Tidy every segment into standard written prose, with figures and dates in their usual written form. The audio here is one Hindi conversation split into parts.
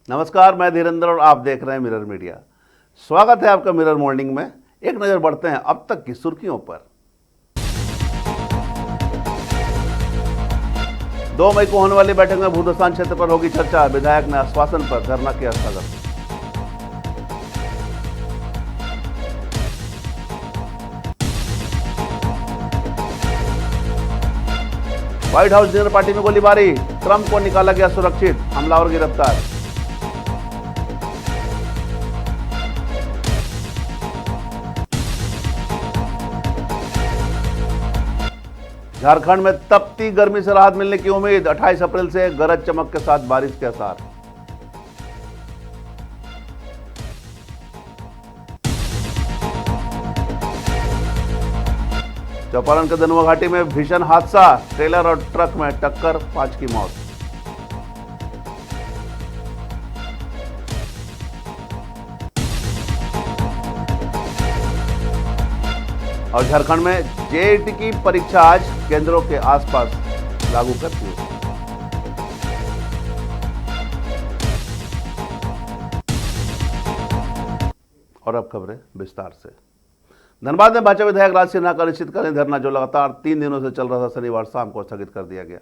नमस्कार, मैं धीरेन्द्र और आप देख रहे हैं मिरर मीडिया। स्वागत है आपका मिरर मॉर्निंग में। एक नज़र बढ़ते हैं अब तक की सुर्खियों पर। 2 मई को होने वाली बैठक में भूदस्तान क्षेत्र पर होगी चर्चा। विधायक ने आश्वासन पर धरना किया स्थगन। व्हाइट हाउस डिनर पार्टी में गोलीबारी, ट्रंप को निकाला गया सुरक्षित, हमलावर गिरफ्तार। झारखंड में तपती गर्मी से राहत मिलने की उम्मीद, 28 अप्रैल से गरज चमक के साथ बारिश के आसार। चौपारण के दनुआ घाटी में भीषण हादसा, ट्रेलर और ट्रक में टक्कर, 5 की मौत। और झारखंड में जेईटी की परीक्षा आज, केंद्रों के आसपास लागू कर्फ्यू। और अब खबरें विस्तार से। धनबाद में भाजपा विधायक राज सिन्हा का अनिश्चितकालीन धरना, जो लगातार 3 दिनों से चल रहा था, शनिवार शाम को स्थगित कर दिया गया।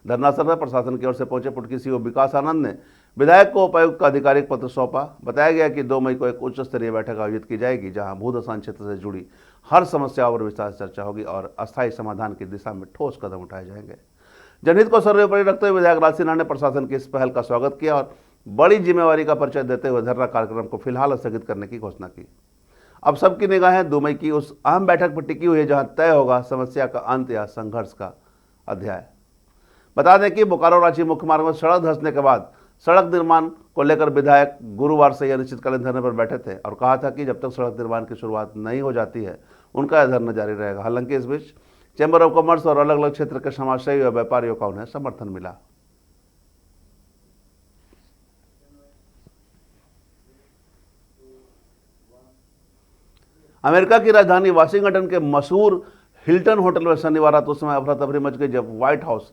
धरना स्थल पर प्रशासन की ओर से पहुंचे पुटकी सीओ विकास आनंद ने विधायक को उपायुक्त का आधिकारिक पत्र सौंपा। बताया गया कि 2 मई को एक उच्च स्तरीय बैठक आयोजित की जाएगी, जहां भूदस्तान क्षेत्र से जुड़ी हर समस्याओं पर विस्तार से चर्चा होगी और अस्थायी समाधान की दिशा में ठोस कदम उठाए जाएंगे। जनहित को सर्वोपरि रखते हुए विधायक राज सिन्हा ने प्रशासन की इस पहल का स्वागत किया और बड़ी जिम्मेवारी का परिचय देते हुए धरना कार्यक्रम को फिलहाल स्थगित करने की घोषणा की। अब सबकी निगाहें 2 मई की उस अहम बैठक पर टिकी हुई है, जहां तय होगा समस्या का अंत या संघर्ष का अध्याय। बता दें कि बोकारो रांची मुख्य मार्ग में सड़क धंसने के बाद सड़क निर्माण को लेकर विधायक गुरुवार से अनिश्चितकालीन धरने पर बैठे थे और कहा था कि जब तक सड़क निर्माण की शुरुआत नहीं हो जाती है, उनका यह धरना जारी रहेगा। हालांकि इस बीच चैम्बर ऑफ कॉमर्स और अलग अलग क्षेत्र के समाजसेवी और व्यापारियों का उन्हें समर्थन मिला। अमेरिका की राजधानी वाशिंगटन के मशहूर हिल्टन होटल में शनिवार रात उस समय अफरा तफरी मच गई, जब व्हाइट हाउस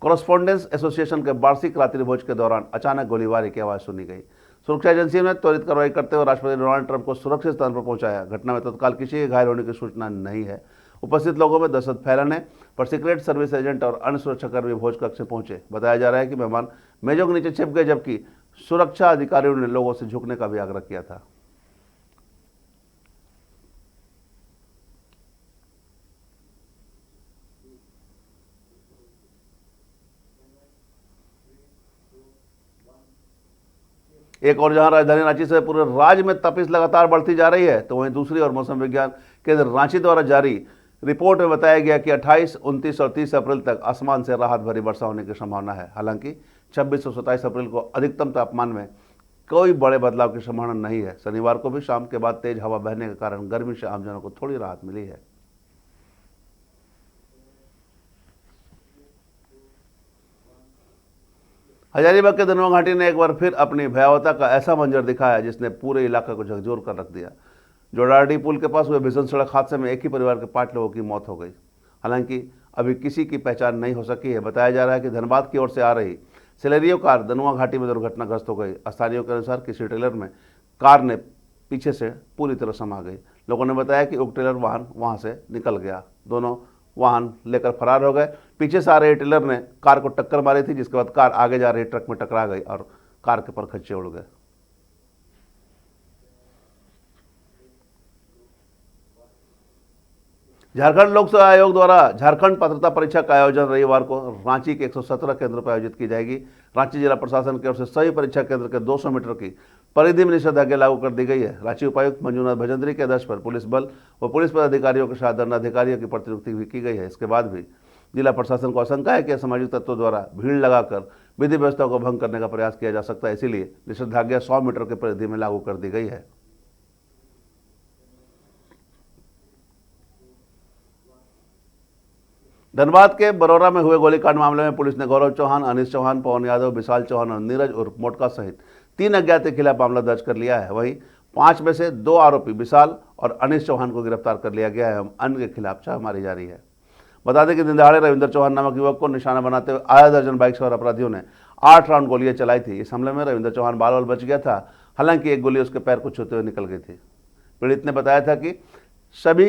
कॉरेस्पॉन्डेंस एसोसिएशन के वार्षिक रात्रि भोज के दौरान अचानक गोलीबारी की आवाज सुनी गई। सुरक्षा एजेंसियों ने त्वरित कार्रवाई करते हुए राष्ट्रपति डोनाल्ड ट्रंप को सुरक्षित स्थान पर पहुंचाया। घटना में तत्काल किसी के घायल होने की सूचना नहीं है। उपस्थित लोगों में दहशत फैलाने पर सीक्रेट सर्विस एजेंट और अन्य सुरक्षाकर्मी भोज कक्ष में पहुंचे। बताया जा रहा है कि मेहमान मेजों के नीचे छिप गए, जबकि सुरक्षा अधिकारियों ने लोगों से झुकने का भी आग्रह किया था। एक और जहां राजधानी रांची से पूरे राज्य में तपिश लगातार बढ़ती जा रही है, तो वहीं दूसरी ओर मौसम विज्ञान केंद्र रांची द्वारा जारी रिपोर्ट में बताया गया कि 28, 29 और 30 अप्रैल तक आसमान से राहत भरी वर्षा होने की संभावना है। हालांकि 26 और 27 अप्रैल को अधिकतम तापमान में कोई बड़े बदलाव की संभावना नहीं है। शनिवार को भी शाम के बाद तेज हवा बहने के कारण गर्मी से आमजनों को थोड़ी राहत मिली है। हजारीबाग के दनुआ घाटी ने एक बार फिर अपनी भयावहता का ऐसा मंजर दिखाया, जिसने पूरे इलाके को झकझोर कर रख दिया। जोड़ाडी पुल के पास हुए भीषण सड़क हादसे में एक ही परिवार के 5 लोगों की मौत हो गई। हालांकि अभी किसी की पहचान नहीं हो सकी है। बताया जा रहा है कि धनबाद की ओर से आ रही सिलेरियो कार दनुआ घाटी में दुर्घटनाग्रस्त हो गई। स्थानीयों के अनुसार किसी ट्रेलर में कार ने पीछे से पूरी तरह समा गई। लोगों ने बताया कि उक्त ट्रेलर वाहन वहां से निकल गया। दोनों वाहन लेकर फरार हो गए। पीछे से आ रहे ट्रेलर ने कार को टक्कर मारी थी, जिसके बाद कार आगे जा रही ट्रक में टकरा गई और कार के परखच्चे उड़ गए। झारखंड लोक सेवा आयोग द्वारा झारखंड पात्रता परीक्षा का आयोजन रविवार को रांची के 117 केंद्रों पर आयोजित की जाएगी। रांची जिला प्रशासन की ओर से सभी परीक्षा केंद्र के 200 मीटर की परिधि में निषेधाज्ञा लागू कर दी गई है। रांची उपायुक्त मंजूनाथ भजंत्री के आदेश पर पुलिस बल व पुलिस पदाधिकारियों के साथ दंडाधिकारियों की प्रतिनियुक्ति भी की गई है। इसके बाद भी जिला प्रशासन को आशंका है कि असामाजिक तत्वों द्वारा भीड़ लगाकर विधि व्यवस्था को भंग करने का प्रयास किया जा सकता है, इसीलिए निषेधाज्ञा 100 मीटर की परिधि में लागू कर दी गई है। धनबाद के बरौरा में हुए गोलीकांड मामले में पुलिस ने गौरव चौहान, अनिश चौहान, पवन यादव, विशाल चौहान और नीरज उर्फ मोटका सहित 3 अज्ञात के खिलाफ मामला दर्ज कर लिया है। वहीं 5 में से 2 आरोपी विशाल और अनिश चौहान को गिरफ्तार कर लिया गया है। अन्य के खिलाफ छापेमारी जारी है। बता दें कि दिन दहाड़े रविंद्र चौहान नामक युवक को निशाना बनाते हुए आधा दर्जन बाइक सवार अपराधियों ने 8 राउंड गोलियां चलाई थी। इस हमले में रविंद्र चौहान बाल बच गया था, हालांकि एक गोली उसके पैर को छूते हुए निकल गई थी। पीड़ित ने बताया था कि सभी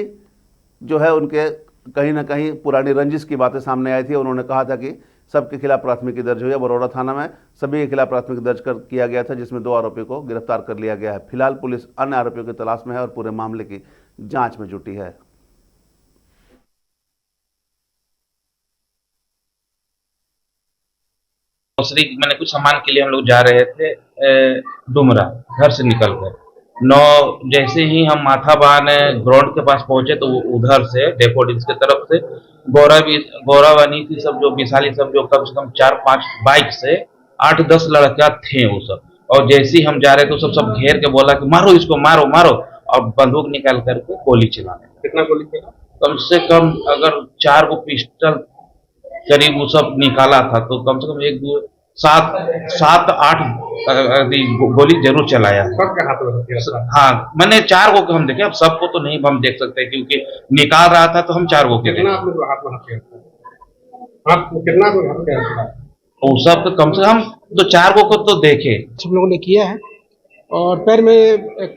जो है उनके कहीं ना कहीं पुरानी रंजिश की बातें सामने आई थी। उन्होंने कहा था कि सबके खिलाफ प्राथमिकी दर्ज हुई है। बरौड़ा थाना में सभी के खिलाफ प्राथमिकी दर्ज किया गया था, जिसमें 2 आरोपियों को गिरफ्तार कर लिया गया है। फिलहाल पुलिस अन्य आरोपियों की तलाश में है और पूरे मामले की जांच में जुटी है। ग्रोसरी मैंने कुछ सामान के लिए हम लोग जा रहे थे डुमरा, घर से निकल कर 9 जैसे ही हम माथाबान ग्राउंड के पास पहुंचे तो उधर से डेफोडिल्स की तरफ से गौरावानी थी, सब जो विशाली सब जो कम से कम 4-5 बाइक से 8-10 लड़का थे वो सब। और जैसे ही हम जा रहे थे सब घेर के बोला कि मारो इसको, मारो मारो, और बंदूक निकाल करके गोली चलाने। कितना गोली चला? कम से कम अगर 4 गो पिस्टल करीब वो सब निकाला था, तो कम से कम 1 2 7 8 गोली जरूर चलाया। सबके हाथ में हथियार? हाँ, मैंने 4 गो के हम देखे, अब सबको तो नहीं हम देख सकते क्योंकि निकाल रहा था तो हम 4 गो के कितना आप लोग हाथ में हथियार था? आप कितना को हथियार था? वो सब तो कम से कम तो 4 गो को तो देखे। सब लोगों ने किया है और पैर में एक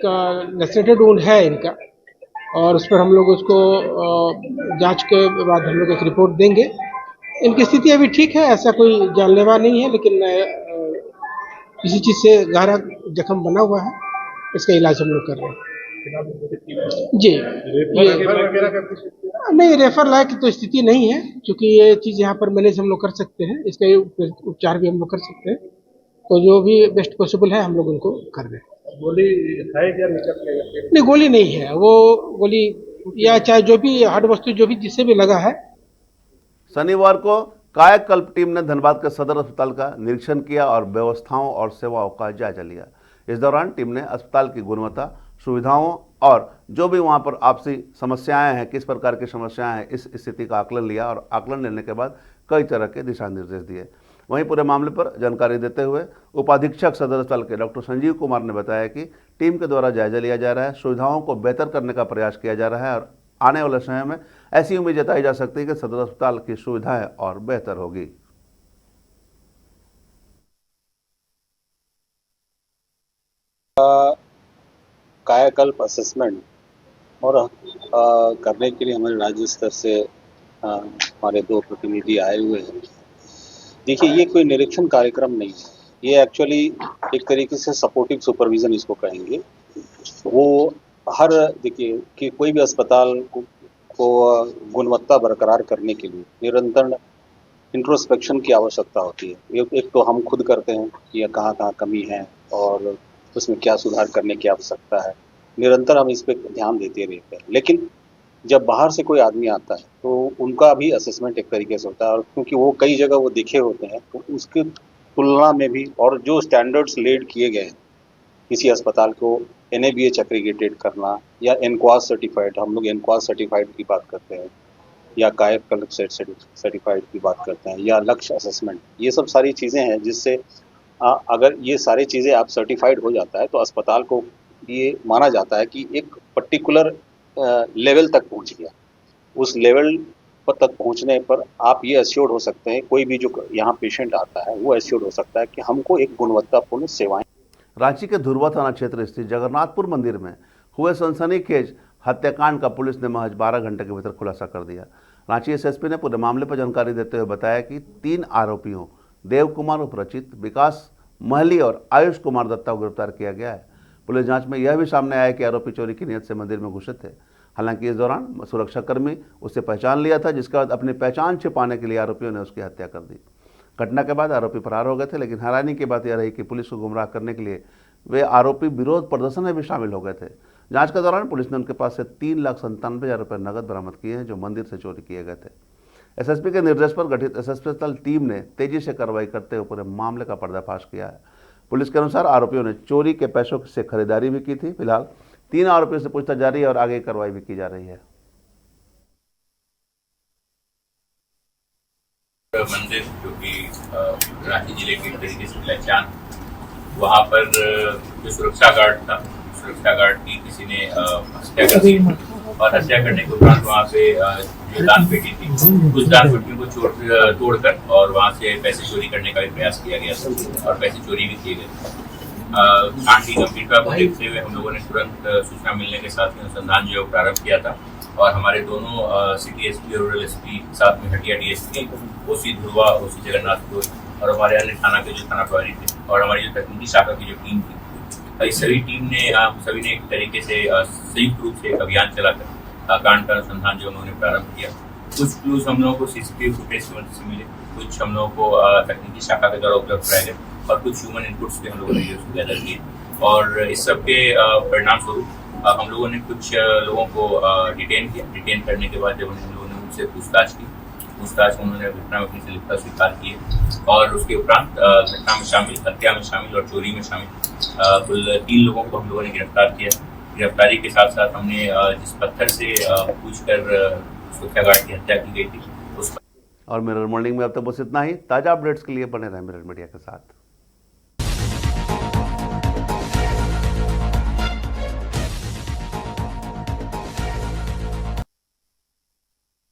लैसेरेटेड वुंड है इनका, और उस पर हम लोग उसको जांच के बाद हम लोग एक रिपोर्ट देंगे। इनकी स्थिति अभी ठीक है, ऐसा कोई जानलेवा नहीं है, लेकिन किसी चीज़ से गहरा जख्म बना हुआ है, इसका इलाज हम लोग कर रहे हैं। जी, नहीं रेफर लायक तो स्थिति नहीं है, क्योंकि ये चीज़ यहाँ पर मैनेज हम लोग कर सकते हैं, इसका उपचार भी हम लोग कर सकते हैं, तो जो भी बेस्ट पॉसिबल है हम लोग उनको कर रहे हैं। गोली है क्या निकल? नहीं, गोली नहीं है, वो गोली या चाहे जो भी हार्ड वस्तु जो भी जिससे भी लगा है। शनिवार को कायाकल्प टीम ने धनबाद के सदर अस्पताल का निरीक्षण किया और व्यवस्थाओं और सेवाओं का जायजा लिया। इस दौरान टीम ने अस्पताल की गुणवत्ता, सुविधाओं और जो भी वहां पर आपसी समस्याएं हैं, किस प्रकार की समस्याएं हैं, इस स्थिति का आकलन लिया और आकलन लेने के बाद कई तरह के दिशा निर्देश दिए। वहीं पूरे मामले पर जानकारी देते हुए उपाधीक्षक सदर अस्पताल के डॉक्टर संजीव कुमार ने बताया कि टीम के द्वारा जायजा लिया जा रहा है, सुविधाओं को बेहतर करने का प्रयास किया जा रहा है और आने वाले समय में ऐसी उम्मीद जताई जा सकती है कि सदर अस्पताल की सुविधाएं और बेहतर होगी। कायाकल्प असेसमेंट और करने के लिए हमारे राज्य स्तर से हमारे 2 प्रतिनिधि आए हुए हैं। देखिए, ये कोई निरीक्षण कार्यक्रम नहीं है, ये एक्चुअली एक तरीके से सपोर्टिव सुपरविजन इसको कहेंगे। वो हर देखिए कि कोई भी अस्पताल को गुणवत्ता बरकरार करने के लिए निरंतर इंट्रोस्पेक्शन की आवश्यकता होती है। एक तो हम खुद करते हैं कि कहाँ कहाँ कमी है और उसमें क्या सुधार करने की आवश्यकता है, निरंतर हम इस पर ध्यान देते रहते हैं। लेकिन जब बाहर से कोई आदमी आता है तो उनका भी असेसमेंट एक तरीके से होता है, और क्योंकि वो कई जगह वो दिखे होते हैं तो उसकी तुलना में भी, और जो स्टैंडर्ड्स लेड किए गए हैं किसी अस्पताल को NABH एक्रीगेटेड करना या एनक्वास सर्टिफाइड, हम लोग एनक्वास सर्टिफाइड की बात करते हैं, या कायाकल्प सर्टिफाइड की बात करते हैं, या लक्ष्य असेसमेंट, ये सब सारी चीज़ें हैं जिससे अगर ये सारी चीज़ें आप सर्टिफाइड हो जाता है तो अस्पताल को ये माना जाता है कि एक पर्टिकुलर लेवल तक पहुंच गया। उस लेवल पर तक पहुंचने पर आप ये एश्योर्ड हो सकते हैं, कोई भी जो यहाँ पेशेंट आता है वो एश्योर्ड हो सकता है कि हमको एक गुणवत्तापूर्ण सेवाएं। रांची के धुरवा थाना क्षेत्र स्थित जगन्नाथपुर मंदिर में हुए सनसनीखेज हत्याकांड का पुलिस ने महज 12 घंटे के भीतर खुलासा कर दिया। रांची SSP ने पूरे मामले पर जानकारी देते हुए बताया कि 3 आरोपियों देव कुमार उपरचित, विकास महली और आयुष कुमार दत्ता को गिरफ्तार किया गया है। पुलिस जांच में यह भी सामने आया कि आरोपी चोरी की नीयत से मंदिर में घुसे थे। हालांकि इस दौरान सुरक्षाकर्मी उससे पहचान लिया था, जिसके बाद अपनी पहचान छिपाने के लिए आरोपियों ने उसकी हत्या कर दी। घटना के बाद आरोपी फरार हो गए थे, लेकिन हैरानी की बात यह रही कि पुलिस को गुमराह करने के लिए वे आरोपी विरोध प्रदर्शन में भी शामिल हो गए थे। जांच के दौरान पुलिस ने उनके पास से 3,97,000 रुपये नकद बरामद किए हैं, जो मंदिर से चोरी किए गए थे। SSP के निर्देश पर गठित SSP दल टीम ने तेजी से कार्रवाई करते हुए पूरे मामले का पर्दाफाश किया है। पुलिस के अनुसार आरोपियों ने चोरी के पैसों से खरीदारी भी की थी। फिलहाल 3 आरोपियों से पूछताछ जारी है और आगे कार्रवाई भी की जा रही है। मंदिर जो कि रांची जिले के तरीके से पहचान, वहाँ पर जो सुरक्षा गार्ड की किसी ने हत्या कर दी और हत्या करने के उपरांत वहाँ पे जो दान पेटी थी उस दान पेटी को तोड़कर और वहां से पैसे चोरी करने का भी प्रयास किया गया था और पैसे चोरी भी किए गए। कांड की गंभीरता को देखते हुए हम लोगों ने तुरंत सूचना मिलने के साथ ही अनुसंधान जो प्रारंभ किया था और हमारे दोनों सिटी एसपी और रूरल एसपी साथ में हटिया डीएसपी ओसी धुरवा, ओसी जगन्नाथपुर और हमारे अन्य थाना के जो थाना प्रभारी थे और हमारी जो तकनीकी शाखा की जो टीम थी, इस सभी टीम ने सभी ने एक तरीके से संयुक्त रूप से एक अभियान चलाकर कांड का अनुसंधान जो उन्होंने प्रारंभ किया। कुछ क्लूज हम लोगों को सीसीटीवी फुटेज की मदद से मिले, कुछ हम लोगों को तकनीकी शाखा के द्वारा उपलब्ध कराए गए और कुछ ह्यूमन इनपुट्स भी हम लोगों ने गैदर किए और इस सब के परिणाम स्वरूप हम लोगों ने कुछ लोगों को डिटेन किया। डिटेन करने के बाद जब हम लोगों ने उनसे पूछताछ की, पूछताछ में उन्होंने घटना में अपनी संलिप्तता स्वीकार की है और उसके उपरांत घटना में शामिल, हत्या में शामिल और चोरी में शामिल कुल 3 लोगों को हम लोगों ने गिरफ्तार किया। गिरफ्तारी के साथ साथ हमने जिस पत्थर से पूछकर सुरक्षा गार्ड की हत्या की गई थी उस और मिरर मॉर्निंग में अब तक बस इतना ही। ताज़ा अपडेट्स के लिए बने रहें मिरर मीडिया के साथ।